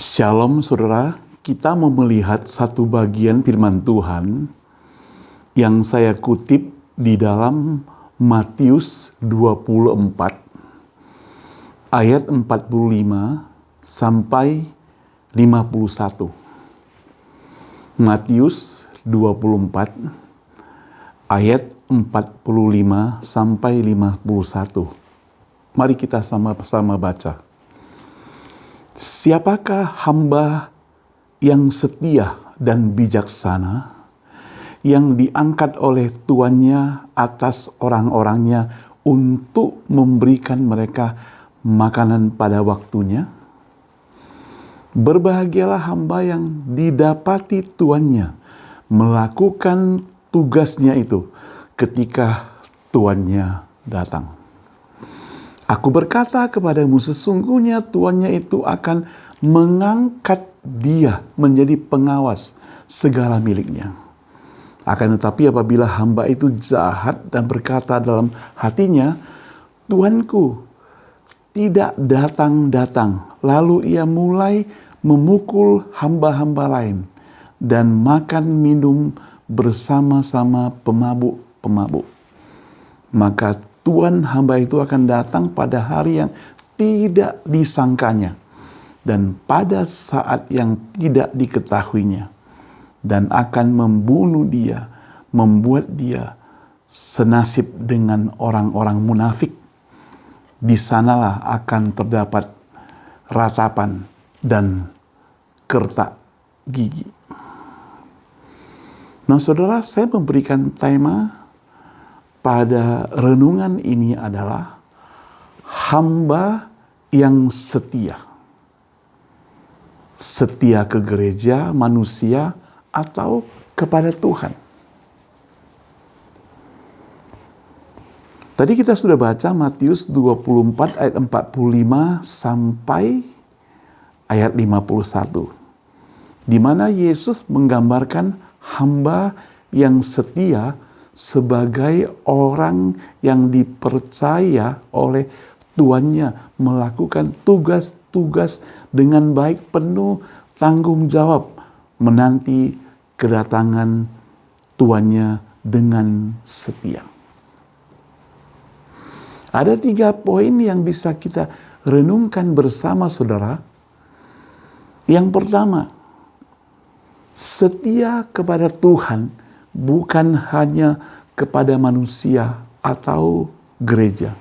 Shalom saudara, kita mau melihat satu bagian firman Tuhan yang saya kutip di dalam Matius 24 ayat 45 sampai 51. Matius 24 ayat 45 sampai 51. Mari kita sama-sama baca. Siapakah hamba yang setia dan bijaksana, yang diangkat oleh tuannya atas orang-orangnya untuk memberikan mereka makanan pada waktunya? Berbahagialah hamba yang didapati tuannya melakukan tugasnya itu ketika tuannya datang. Aku berkata kepadamu, sesungguhnya tuannya itu akan mengangkat dia menjadi pengawas segala miliknya. Akan tetapi apabila hamba itu jahat dan berkata dalam hatinya, Tuanku tidak datang-datang, lalu ia mulai memukul hamba-hamba lain dan makan minum bersama-sama pemabuk-pemabuk, maka Tuan hamba itu akan datang pada hari yang tidak disangkanya dan pada saat yang tidak diketahuinya, dan akan membunuh dia, membuat dia senasib dengan orang-orang munafik. Di sanalah akan terdapat ratapan dan kertak gigi. Nah saudara, saya memberikan tema pada renungan ini adalah hamba yang setia. Setia ke gereja, manusia, atau kepada Tuhan. Tadi kita sudah baca Matius 24 ayat 45 sampai ayat 51. Di mana Yesus menggambarkan hamba yang setia sebagai orang yang dipercaya oleh tuannya melakukan tugas-tugas dengan baik, penuh tanggung jawab, menanti kedatangan tuannya dengan setia. Ada 3 poin yang bisa kita renungkan bersama saudara. Yang pertama, setia kepada Tuhan bukan hanya kepada manusia atau gereja.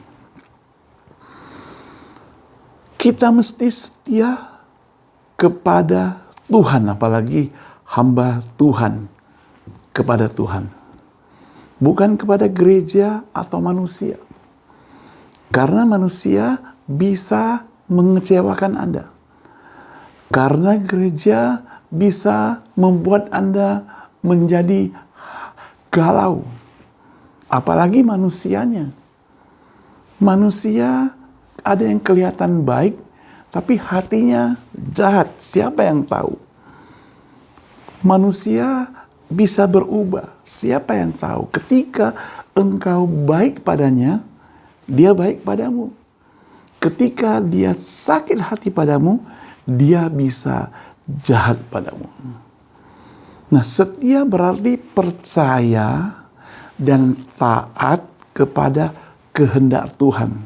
Kita mesti setia kepada Tuhan, apalagi hamba Tuhan kepada Tuhan. Bukan kepada gereja atau manusia. Karena manusia bisa mengecewakan Anda. Karena gereja bisa membuat Anda menjadi galau, apalagi manusianya. Manusia ada yang kelihatan baik, tapi hatinya jahat. Siapa yang tahu? Manusia bisa berubah. Siapa yang tahu? Ketika engkau baik padanya, dia baik padamu. Ketika dia sakit hati padamu, dia bisa jahat padamu. Nah, setia berarti percaya dan taat kepada kehendak Tuhan.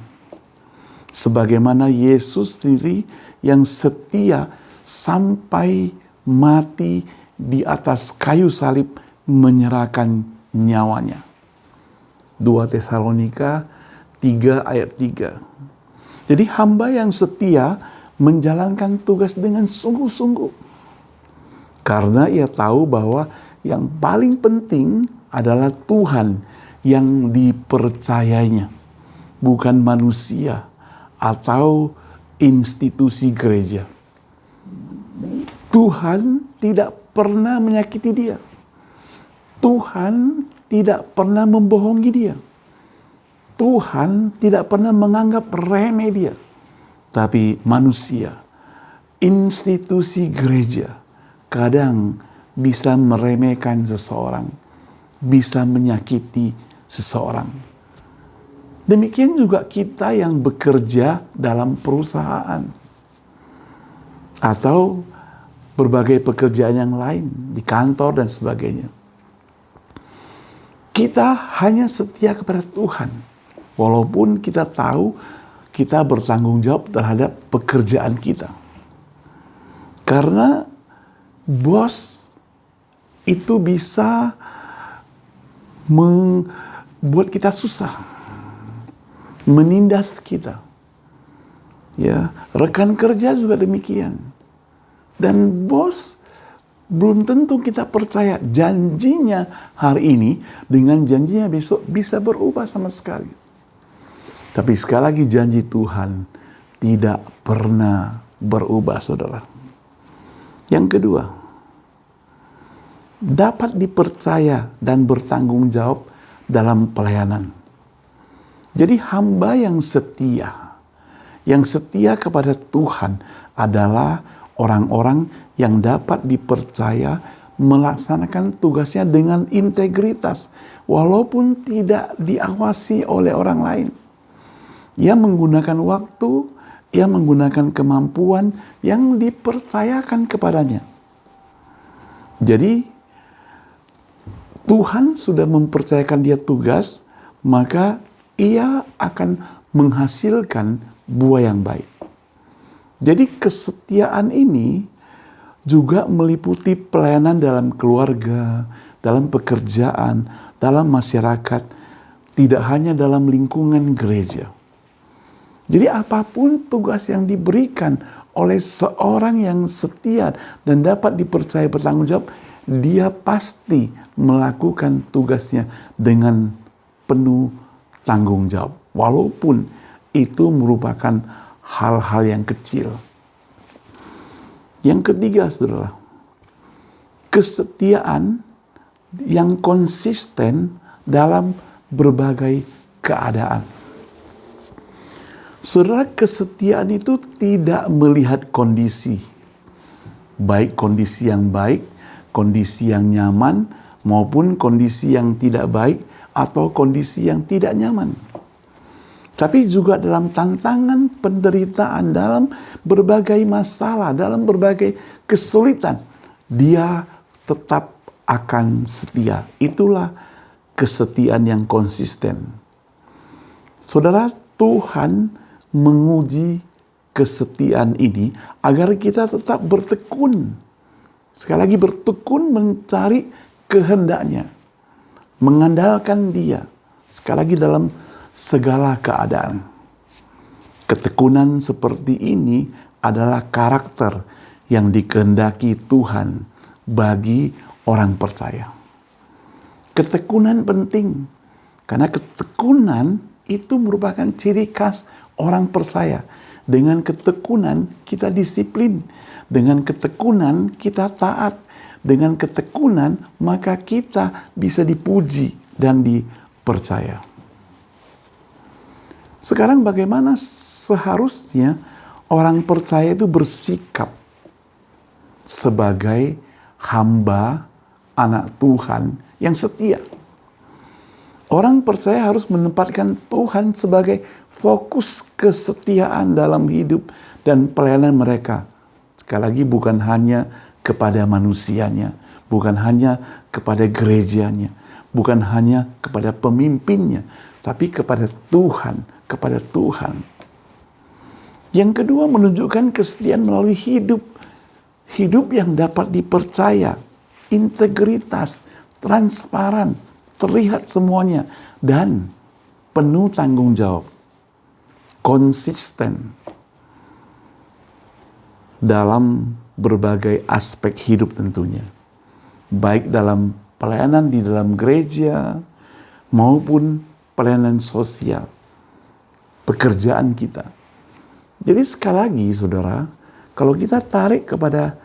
Sebagaimana Yesus sendiri yang setia sampai mati di atas kayu salib menyerahkan nyawanya. 2 Tesalonika 3 ayat 3. Jadi hamba yang setia menjalankan tugas dengan sungguh-sungguh. Karena ia tahu bahwa yang paling penting adalah Tuhan yang dipercayainya, bukan manusia atau institusi gereja. Tuhan tidak pernah menyakiti dia. Tuhan tidak pernah membohongi dia. Tuhan tidak pernah menganggap remeh dia. Tapi manusia, institusi gereja, kadang bisa meremehkan seseorang, bisa menyakiti seseorang. Demikian juga kita yang bekerja dalam perusahaan. atau berbagai pekerjaan yang lain di kantor dan sebagainya. Kita hanya setia kepada Tuhan, walaupun kita tahu kita bertanggung jawab terhadap pekerjaan kita. Karena bos itu bisa membuat kita susah, menindas kita. Ya, rekan kerja juga demikian. Dan bos belum tentu kita percaya janjinya hari ini dengan janjinya besok bisa berubah sama sekali. Tapi sekali lagi janji Tuhan tidak pernah berubah, saudara. Yang kedua, dapat dipercaya dan bertanggung jawab dalam pelayanan. Jadi hamba yang setia kepada Tuhan adalah orang-orang yang dapat dipercaya melaksanakan tugasnya dengan integritas, walaupun tidak diawasi oleh orang lain. Ia menggunakan waktu, ia menggunakan kemampuan yang dipercayakan kepadanya. Jadi, Tuhan sudah mempercayakan dia tugas, maka ia akan menghasilkan buah yang baik. Jadi kesetiaan ini juga meliputi pelayanan dalam keluarga, dalam pekerjaan, dalam masyarakat, tidak hanya dalam lingkungan gereja. Jadi apapun tugas yang diberikan oleh seorang yang setia dan dapat dipercaya bertanggung jawab, dia pasti melakukan tugasnya dengan penuh tanggung jawab. Walaupun itu merupakan hal-hal yang kecil. Yang ketiga, saudara, kesetiaan yang konsisten dalam berbagai keadaan. Saudara, kesetiaan itu tidak melihat kondisi, baik kondisi yang baik, kondisi yang nyaman, maupun kondisi yang tidak baik, atau kondisi yang tidak nyaman. Tapi juga dalam tantangan, penderitaan, dalam berbagai masalah, dalam berbagai kesulitan, dia tetap akan setia. Itulah kesetiaan yang konsisten. Saudara, Tuhan menguji kesetiaan ini agar kita tetap bertekun. Sekali lagi bertekun mencari kehendaknya, mengandalkan Dia. Sekali lagi dalam segala keadaan. Ketekunan seperti ini adalah karakter yang dikehendaki Tuhan bagi orang percaya. Ketekunan penting, karena ketekunan itu merupakan ciri khas orang percaya. Dengan ketekunan kita disiplin, dengan ketekunan kita taat, dengan ketekunan maka kita bisa dipuji dan dipercaya. Sekarang bagaimana seharusnya orang percaya itu bersikap sebagai hamba anak Tuhan yang setia? Orang percaya harus menempatkan Tuhan sebagai fokus kesetiaan dalam hidup dan pelayanan mereka. Sekali lagi bukan hanya kepada manusianya, bukan hanya kepada gerejanya, bukan hanya kepada pemimpinnya, tapi kepada Tuhan, kepada Tuhan. Yang kedua, menunjukkan kesetiaan melalui hidup. Hidup yang dapat dipercaya, integritas, transparan, terlihat semuanya, dan penuh tanggung jawab. Konsisten dalam berbagai aspek hidup tentunya. Baik dalam pelayanan di dalam gereja, maupun pelayanan sosial, pekerjaan kita. Jadi sekali lagi, saudara, kalau kita tarik kepada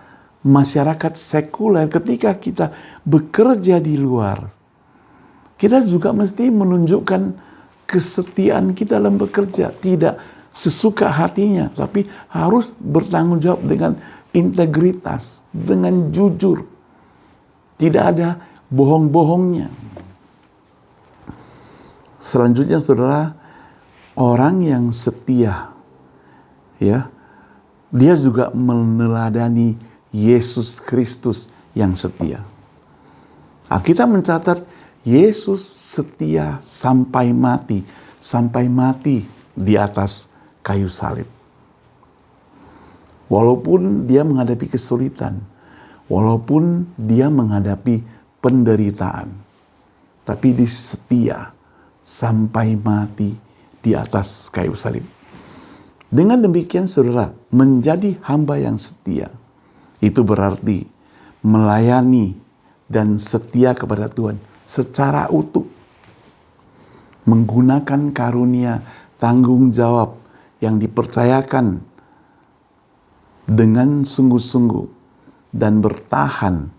masyarakat sekuler, ketika kita bekerja di luar, kita juga mesti menunjukkan kesetiaan kita dalam bekerja. Tidak sesuka hatinya, tapi harus bertanggung jawab dengan integritas, dengan jujur. Tidak ada bohong-bohongnya. Selanjutnya, saudara, orang yang setia, ya, dia juga meneladani Yesus Kristus yang setia. Alkitab mencatat Yesus setia sampai mati di atas kayu salib. Walaupun dia menghadapi kesulitan, walaupun dia menghadapi penderitaan, tapi dia setia sampai mati di atas kayu salib. Dengan demikian, saudara, menjadi hamba yang setia, itu berarti melayani dan setia kepada Tuhan secara utuh. Menggunakan karunia tanggung jawab yang dipercayakan dengan sungguh-sungguh dan bertahan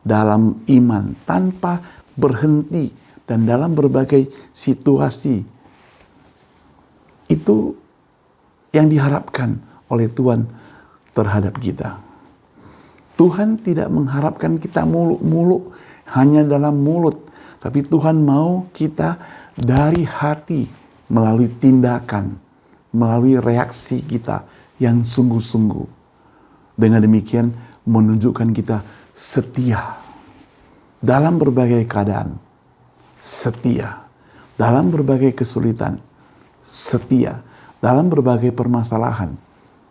dalam iman tanpa berhenti dan dalam berbagai situasi. Itu yang diharapkan oleh Tuhan terhadap kita. Tuhan tidak mengharapkan kita muluk-muluk hanya dalam mulut, tapi Tuhan mau kita dari hati melalui tindakan, melalui reaksi kita yang sungguh-sungguh. Dengan demikian menunjukkan kita setia dalam berbagai keadaan, setia dalam berbagai kesulitan, setia dalam berbagai permasalahan,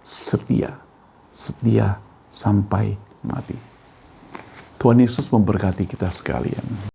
setia sampai mati. Tuhan Yesus memberkati kita sekalian.